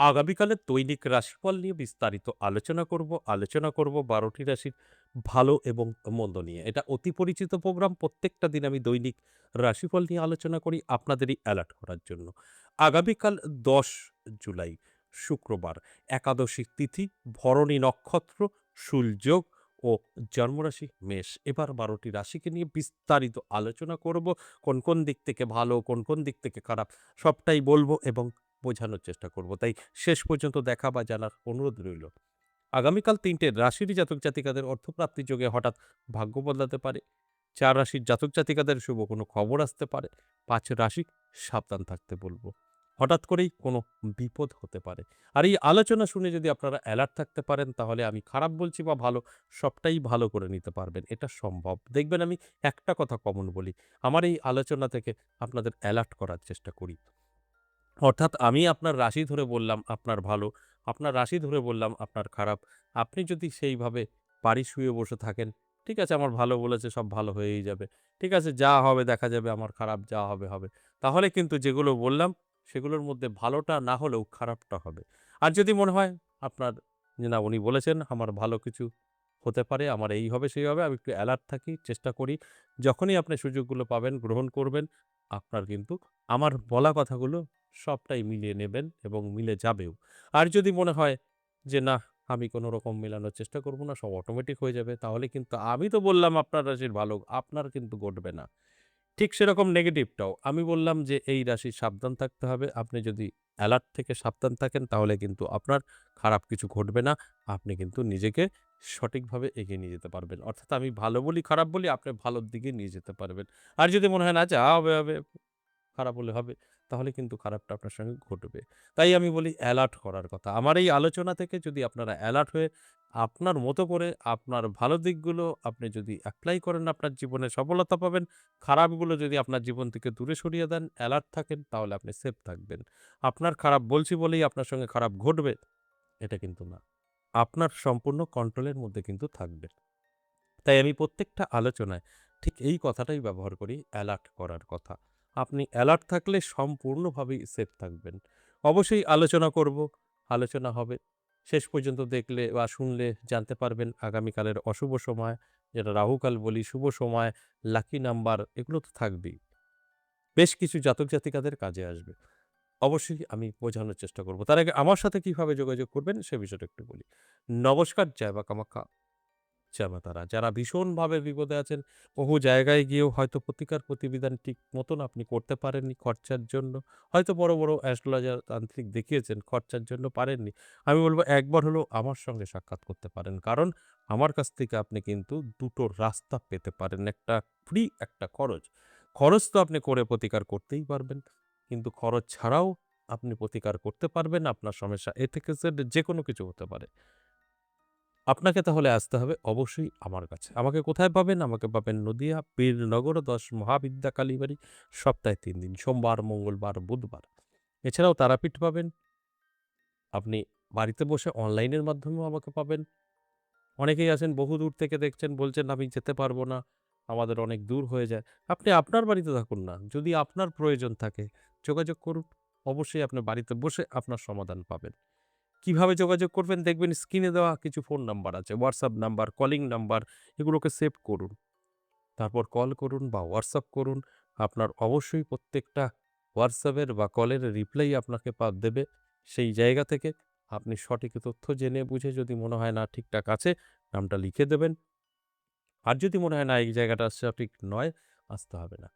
আগামীকালের দৈনিক রাশিফল নিয়ে বিস্তারিত আলোচনা করব ১২টি রাশির ভালো এবং মন্দ নিয়ে। এটা অতি পরিচিত প্রোগ্রাম। প্রত্যেকটা দিন আমি দৈনিক রাশিফল নিয়ে আলোচনা করি আপনাদেরই অ্যালার্ট করার জন্য। আগামীকাল ১০ জুলাই শুক্রবার, একাদশী তিথি, ভরণী নক্ষত্র, শুলযোগ ও জন্মরাশি মেষ। এবার ১২টি রাশিকে নিয়ে বিস্তারিত আলোচনা করব। কোন দিক থেকে ভালো, কোন দিক থেকে খারাপ সবটাই বলব এবং বোঝানোর চেষ্টা করব। তাই শেষ পর্যন্ত দেখা বা জানার অনুরোধ রইল। আগামীকাল ৩ টে রাশিরই জাতক-জাতিকাদের অর্থপ্রাপ্তির যোগে হঠাৎ ভাগ্য বদলাতে পারে। ৪ রাশির জাতক-জাতিকাদের শুভ কোনো খবর আসতে পারে। ৫ রাশি সাবধান থাকতে বলব। হঠাৎ করেই কোনো বিপদ হতে পারে। আর এই আলোচনা শুনে যদি আপনারা অ্যালার্ট থাকতে পারেন তাহলে আমি খারাপ বলছি বা ভালো সবটাই ভালো করে নিতে পারবেন। এটা সম্ভব। দেখবেন আমি একটা কথা কমন বলি। আমার এই আলোচনা থেকে আপনাদের অ্যালার্ট করার চেষ্টা করি। অর্থাৎ আমি আপনার রাশি ধরে বললাম আপনার ভালো, আপনার রাশি ধরে বললাম আপনার খারাপ। আপনি যদি সেইভাবে বাড়ি শুয়ে বসে থাকেন, ঠিক আছে আমার ভালো বলেছে সব ভালো হয়েই যাবে। ঠিক আছে যা হবে দেখা যাবে, আমার খারাপ যা হবে, হবে। তাহলে কিন্তু যেগুলো বললাম সেগুলোর মধ্যে ভালোটা না হলেও খারাপটা হবে। আর যদি মনে হয় আপনার যে না উনি বলেছেন আমার ভালো কিছু হতে পারে, আমার এই হবে সেই হবে, আমি একটু অ্যালার্ট থাকি, চেষ্টা করি। যখনই আপনি সুযোগগুলো পাবেন গ্রহণ করবেন। আপনার কিন্তু আমার বলা কথাগুলো সবটাই মিলিয়ে নেবেন এবং মিলে যাবেও। আর যদি মনে হয় যে না আমি কোনো রকম মেলানোর চেষ্টা করব না, সব অটোমেটিক হয়ে যাবে, তাহলে কিন্তু আমি তো বললাম আপনার রাশির ভালো, আপনার কিন্তু ঘটবে না। ঠিক সেরকম নেগেটিভটাও। আমি বললাম যে এই রাশি সাবধান থাকতে হবে। আপনি যদি অ্যালার্ট থেকে সাবধান থাকেন তাহলে কিন্তু আপনার খারাপ কিছু ঘটবে না। আপনি কিন্তু নিজেকে সঠিকভাবে এগিয়ে নিয়ে যেতে পারবেন। অর্থাৎ আমি ভালো বলি, খারাপ বলি, আপনি ভালোর দিকে নিয়ে যেতে পারবেন। আর যদি মনে হয় না যা হবে, হবে, খারাপ হলে হবে, তাহলে কিন্তু খারাপটা আপনার সঙ্গে ঘটবে। তাই আমি বলি অ্যালার্ট করার কথা। আমার এই আলোচনা থেকে যদি আপনারা অ্যালার্ট হয়ে আপনার মতো করে আপনার ভালো দিকগুলো আপনি যদি এপ্লাই করেন আপনার জীবনে সফলতা পাবেন। খারাপগুলো যদি আপনার জীবন থেকে দূরে সরিয়ে দেন, অ্যালার্ট থাকেন তাহলে আপনি সেফ থাকবেন। আপনার খারাপ বলছি বলেই আপনার সঙ্গে খারাপ ঘটবে, এটা কিন্তু না। আপনার সম্পূর্ণ কন্ট্রোলের মধ্যে কিন্তু থাকবে। তাই আমি প্রত্যেকটা আলোচনায় ঠিক এই কথাটাই ব্যবহার করি অ্যালার্ট করার কথা। আপনি অ্যালার্ট থাকলে সম্পূর্ণভাবেই সেফ থাকবেন। অবশ্যই আলোচনা করব, আলোচনা হবে। শেষ পর্যন্ত দেখলে বা শুনলে জানতে পারবেন আগামীকালের অশুভ সময়, যেটা রাহুকাল বলি, শুভ সময়, লাকি নাম্বার এগুলো তো থাকবেই। বেশ কিছু জাতক জাতিকাদের কাজে আসবে। অবশ্যই আমি বোঝানোর চেষ্টা করব। তার আগে আমার সাথে কিভাবে যোগাযোগ করবেন সে বিষয়টা একটু বলি। নমস্কার, জয় মা কামাখ্যা। তারা যারা ভীষণভাবে বিপদে আছেন, বহু জায়গায় গিয়েও হয়তো প্রতিকার-প্রতিবিধান ঠিক মতন আপনি করতে পারেননি খরচার জন্য। হয়তো বড় অ্যাস্ট্রোলজার তান্ত্রিক দেখিয়েছেন, খরচার জন্য পারেননি। আমি বলব একবার হলেও আমার সঙ্গে সাক্ষাৎ করতে পারেন। কারণ আমার কাছ থেকে আপনি কিন্তু দুটো রাস্তা পেতে পারেন। একটা ফ্রি, একটা খরচ। খরচ তো আপনি করে প্রতিকার করতেই পারবেন। কিন্তু খরচ ছাড়াও আপনি প্রতিকার করতে পারবেন। আপনার সমস্যা এ থেকে জেড যেকোনো কিছু হতে পারে। আপনাকে তাহলে আসতে হবে অবশ্যই আমার কাছে। আমাকে কোথায় পাবেন? আমাকে পাবেন নদিয়া বীরনগর ১০ মহাবিদ্যা কালীবাড়ি, সপ্তাহে ৩ দিন সোমবার, মঙ্গলবার, বুধবার। এছাড়াও তারাপীঠ পাবেন। আপনি বাড়িতে বসে অনলাইনের মাধ্যমেও আমাকে পাবেন। অনেকেই আছেন বহু দূর থেকে দেখছেন, বলছেন আমি যেতে পারবো না, আমাদের অনেক দূর হয়ে যায়। আপনি আপনার বাড়িতে থাকুন না। যদি আপনার প্রয়োজন থাকে যোগাযোগ করুন। অবশ্যই আপনি বাড়িতে বসে আপনার সমাধান পাবেন। কিভাবে যোগাযোগ করবেন? দেখবেন স্ক্রিনে দেওয়া কিছু ফোন নাম্বার আছে। WhatsApp নাম্বার, কলিং নাম্বার এগুলোকে সেভ করুন। তারপর কল করুন বা WhatsApp করুন। আপনার অবশ্যই প্রত্যেকটা WhatsApp এর বা কলের রিপ্লাই আপনাকে দেবে। সেই জায়গা থেকে আপনি সঠিক তথ্য জেনে বুঝে যদি মনে হয় না ঠিকঠাক আছে, নামটা লিখে দেবেন। আর যদি মনে হয় না এই জায়গাটা সঠিক নয়, আসতে হবে না।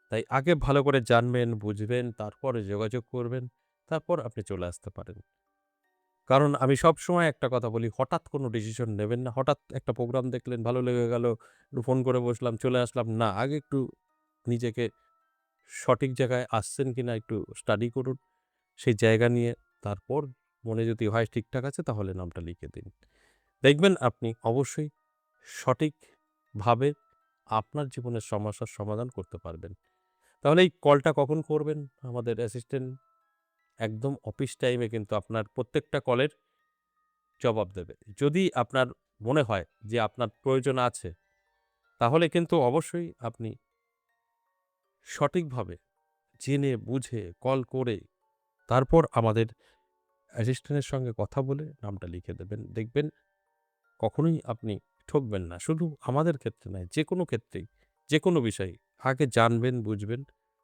তাই আগে ভালো করে জানবেন, বুঝবেন, তারপরে যোগাযোগ করবেন। তারপর আপনি চলে আসতে পারেন। কারণ আমি সবসময় একটা কথা বলি, হঠাৎ কোনো ডিসিশন নেবেন না। হঠাৎ একটা প্রোগ্রাম দেখলেন, ভালো লেগে গেল, একটু ফোন করে বসলাম, চলে আসলাম। না, আগে একটু নিজেকে সঠিক জায়গায় আসছেন কিনা একটু স্টাডি করুন। সেই জায়গা নিয়ে তারপর মনে যদি হয় ঠিকঠাক আছে তাহলে নামটা লিখে দিন। দেখবেন আপনি অবশ্যই সঠিকভাবে আপনার জীবনের সমস্যার সমাধান করতে পারবেন। তাহলে এই কলটা কখন করবেন? আমাদের অ্যাসিস্ট্যান্ট একদম অফিস টাইমে কিন্তু আপনার প্রত্যেকটা কলের জবাব দেবে। যদি আপনার মনে হয় যে আপনার প্রয়োজন আছে, তাহলে কিন্তু অবশ্যই আপনি সঠিকভাবে জেনে বুঝে কল করে তারপর আমাদের অ্যাসিস্ট্যান্টের সঙ্গে কথা বলে নামটা লিখে দেবেন। দেখবেন কখনোই আপনি ঠকবেন না। শুধু আমাদের ক্ষেত্রে নয়, যেকোনো ক্ষেত্রেই, যেকোনো বিষয়েই আগে জানবেন, বুঝবেন,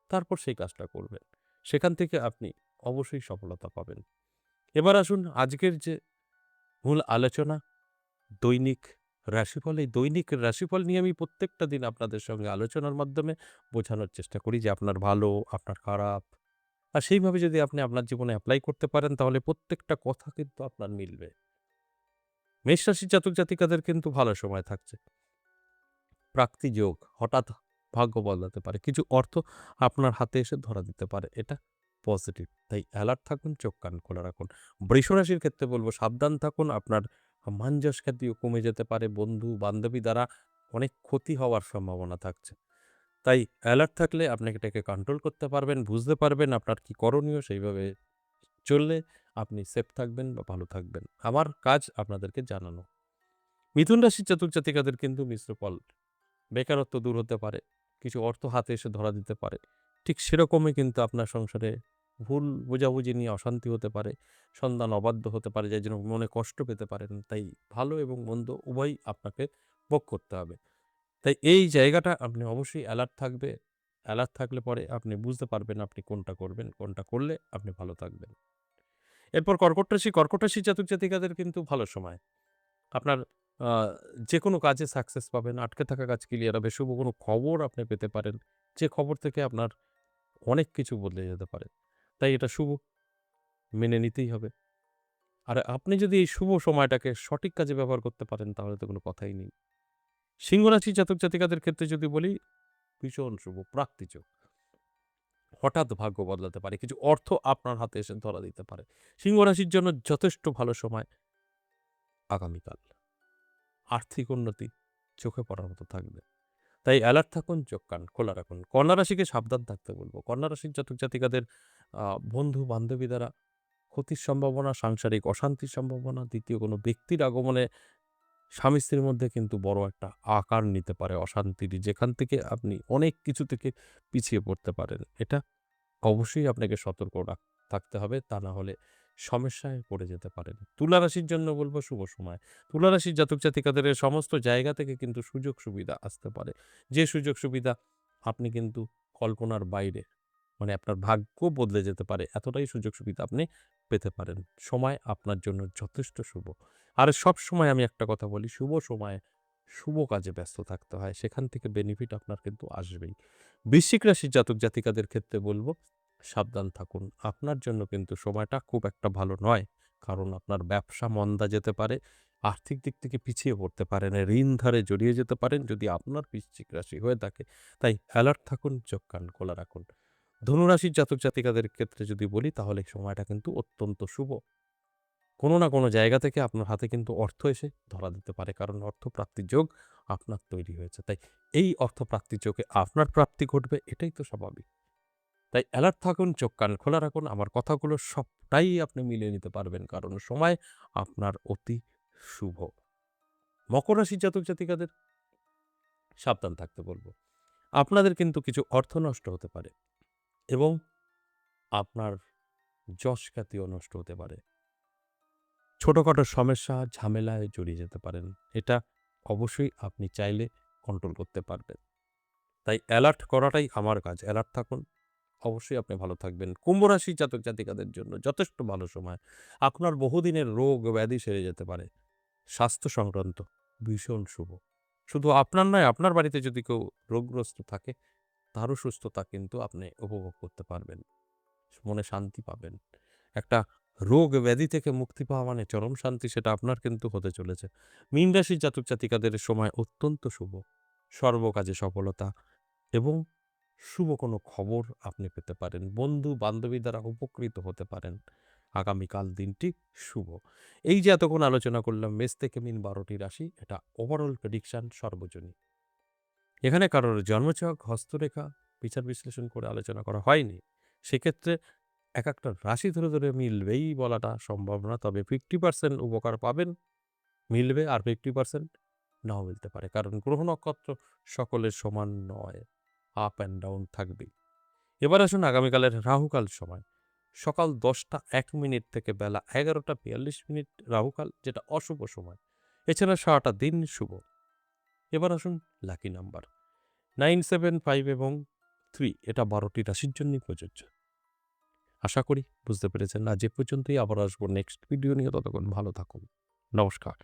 তারপর সেই কাজটা করবেন। সেখান থেকে আপনি অবশ্যই সফলতা পাবেন। এবার আসুন আজকের যে মূল আলোচনা, দৈনিক রাশিফল। এই দৈনিক রাশিফল নিয়ে আমি প্রত্যেকটা দিন আপনাদের সঙ্গে আলোচনার মাধ্যমে বোঝানোর চেষ্টা করি যে আপনার ভালো, আপনার খারাপ। আর সেইভাবে যদি আপনি আপনার জীবনে এপ্লাই করতে পারেন তাহলে প্রত্যেকটা কথা কিন্তু আপনার মিলবে। মেষ রাশির জাতক জাতিকাদের কিন্তু ভালো সময় থাকছে। প্রাপ্তি যোগ, হঠাৎ ভাগ্য বদলাতে পারে। কিছু অর্থ আপনার হাতে এসে ধরা দিতে পারে। এটা পজিটিভ। তাই অ্যালার্ট থাকুন, চোখ কান খোলা রাখুন। বৃষ রাশির ক্ষেত্রে বলব সাবধান থাকুন। আপনার মান-যশ খ্যাতিও কমে যেতে পারে। বন্ধু-বান্ধবী দ্বারা অনেক ক্ষতি হওয়ার সম্ভাবনা থাকছে। তাই অ্যালার্ট থাকলে আপনি এটাকে কন্ট্রোল করতে পারবেন, বুঝতে পারবেন আপনার কি করণীয়, সেইভাবে চললে আপনি সেফ থাকবেন বা ভালো থাকবেন। আমার কাজ আপনাদেরকে জানানো। মিথুন রাশির জাতক জাতিকাদের কিন্তু মিশ্র ফল। বেকারত্ব দূর হতে পারে, কিছু অর্থ হাতে এসে ধরা দিতে পারে। ঠিক সেরকমই কিন্তু আপনার সংসারে ভুল বোঝাবুঝি নিয়ে অশান্তি হতে পারে, সন্তান অবাধ্য হতে পারে, যার জন্য মনে কষ্ট পেতে পারেন। তাই ভালো এবং মন্দ উভয়ই আপনাকে ভোগ করতে হবে। তাই এই জায়গাটা আপনি অবশ্যই অ্যালার্ট থাকলে পরে আপনি বুঝতে পারবেন আপনি কোনটা করবেন, কোনটা করলে আপনি ভালো থাকবেন। এরপর কর্কট রাশি জাতক জাতিকাদের কিন্তু ভালো সময়। আপনার আ যেকোনো কাজে সাকসেস পাবেন, আটকে থাকা কাজ ক্লিয়ার হবে, শুভ কোনো খবর আপনি পেতে পারেন, যে খবর থেকে আপনার অনেক কিছু বদলে যেতে পারে। তাই এটা শুভ, মেনে নিতেই হবে। আর আপনি যদি এই শুভ সময়টাকে সঠিক কাজে ব্যবহার করতে পারেন তাহলে তো কোনো কথাই নেই। সিংহ রাশির জাতক জাতিকাদের ক্ষেত্রে যদি বলি, ভীষণ শুভ, প্রাপ্তিযোগ। হঠাৎ ভাগ্য বদলাতে পারে, কিছু অর্থ আপনার হাতে এসে ধরা দিতে পারে। সিংহ রাশির জন্য যথেষ্ট ভালো সময় আগামীকাল। আর্থিক উন্নতি চোখে পড়ার মতো থাকবে। তাই অ্যালার্ট থাকুন, চোখ কান খোলা রাখুন। কন্যা রাশিকে সাবধান থাকতে বলব। কন্যা রাশির জাতক জাতিকাদের বন্ধু-বান্ধবী দ্বারা ক্ষতির সম্ভাবনা, সাংসারিক অশান্তির সম্ভাবনা, দ্বিতীয় কোনো ব্যক্তির আগমনে স্বামী-স্ত্রীর মধ্যে কিন্তু বড় একটা আকার নিতে পারে অশান্তির, যেখান থেকে আপনি অনেক কিছু থেকে পিছিয়ে পড়তে পারেন। এটা অবশ্যই আপনাকে সতর্ক থাকতে হবে। তা না হলে সমস্যায় পড়ে যেতে পারেন। তুলা রাশির জন্য বলব শুভ সময়। তুলা রাশির জাতক জাতিকাদের এ সমস্ত জায়গা থেকে কিন্তু সুযোগ সুবিধা আসতে পারে। যে সুযোগ সুবিধা আপনি কিন্তু কল্পনার বাইরে। মানে আপনার ভাগ্য বদলে যেতে পারে। এতটাই সুযোগ সুবিধা আপনি পেতে পারেন। সময় আপনার জন্য যথেষ্ট শুভ। আর সবসময় আমি একটা কথা বলি, শুভ সময়ে শুভ কাজে ব্যস্ত থাকতে হয়। সেখান থেকে বেনিফিট আপনার কিন্তু আসবেই। বৃশ্চিক রাশির জাতক জাতিকাদের ক্ষেত্রে বলব সাবধান থাকুন। আপনার জন্য কিন্তু সময়টা খুব একটা ভালো নয়। কারণ আপনার ব্যবসা মন্দা যেতে পারে। আর্থিক দিক থেকে পিছিয়ে পড়তে পারেন। ঋণ ধারে জড়িয়ে যেতে পারেন যদি আপনার বৃশ্চিক রাশি হয়ে থাকে। তাই অ্যালার্ট থাকুন, চোখ কান খোলা রাখুন। ধনুরাশির জাতক জাতিকাদের ক্ষেত্রে যদি বলি তাহলে সময়টা কিন্তু অত্যন্ত শুভ। কোনো না কোনো জায়গা থেকে আপনার হাতে কিন্তু অর্থ এসে ধরা দিতে পারে। কারণ অর্থপ্রাপ্তির যোগ আপনার তৈরি হয়েছে। তাই এই অর্থপ্রাপ্তির যোগে আপনার প্রাপ্তি ঘটবে, এটাই তো স্বাভাবিক। তাই অ্যালার্ট থাকুন, চোখ কান খোলা রাখুন। আমার কথাগুলো সবটাই আপনি মিলিয়ে নিতে পারবেন। কারণ সময় আপনার অতি শুভ। মকর রাশির জাতক জাতিকাদের সাবধান থাকতে বলব। আপনাদের কিন্তু কিছু অর্থ নষ্ট হতে পারে এবং আপনার যশ খ্যাতিও নষ্ট হতে পারে। ছোটখাটো সমস্যা, ঝামেলায় জড়িয়ে যেতে পারেন। এটা অবশ্যই আপনি চাইলে কন্ট্রোল করতে পারবেন। তাই অ্যালার্ট করাটাই আমার কাজ। অ্যালার্ট থাকুন। অবশ্যই আপনি ভালো থাকবেন। কুম্ভ রাশির জাতক জাতিকাদের জন্য যথেষ্ট ভালো সময়। আপনার বহুদিনের রোগ ব্যাধি সেরে যেতে পারে। স্বাস্থ্য সংক্রান্ত ভীষণ শুভ। শুধু আপনার নয়, আপনার বাড়িতে যদি কেউ রোগগ্রস্ত থাকে, তারও সুস্থতা কিন্তু আপনি উপভোগ করতে পারবেন। মনে শান্তি পাবেন। একটা রোগ ব্যাধি থেকে মুক্তি পাওয়া মানে চরম শান্তি, সেটা আপনার কিন্তু হতে চলেছে। মীন রাশির জাতক জাতিকাদের সময় অত্যন্ত শুভ। সর্বকাজে সফলতা এবং শুভ কোনো খবর আপনি পেতে পারেন। বন্ধু-বান্ধবী দ্বারা উপকৃত হতে পারেন। আগামীকাল দিনটি শুভ। এই যে এতক্ষণ আলোচনা করলাম মেষ থেকে মীন ১২টি রাশি, এটা ওভারঅল প্রেডিকশন সর্বজনীন। এখানে কারোর জন্মছক, হস্তরেখা বিচার বিশ্লেষণ করে আলোচনা করা হয়নি। সেক্ষেত্রে একেকটা রাশি ধরে মিলবেই বলাটা সম্ভব না। তবে 50% উপকার পাবেন, মিলবে, আর 50% নাও মিলতে পারে। কারণ গ্রহ নক্ষত্র সকলের সমান নয়। আপ অ্যান্ড ডাউন থাকবেই। এবার আসুন আগামীকালের রাহুকাল সময়। সকাল 10টা 1 মিনিট থেকে বেলা 11টা 42 মিনিট রাহুকাল, যেটা অশুভ সময়। এছাড়া সারাটা দিন শুভ। এবার আসুন লাকি নাম্বার 9, 7, 5 এবং 3, এটা 12টি রাশির জন্যই প্রযোজ্য। আশা করি বুঝতে পেরেছেন। আজ এ পর্যন্তই, আবার আসবো নেক্সট ভিডিও নিয়ে। ততক্ষণ ভালো থাকুন। নমস্কার।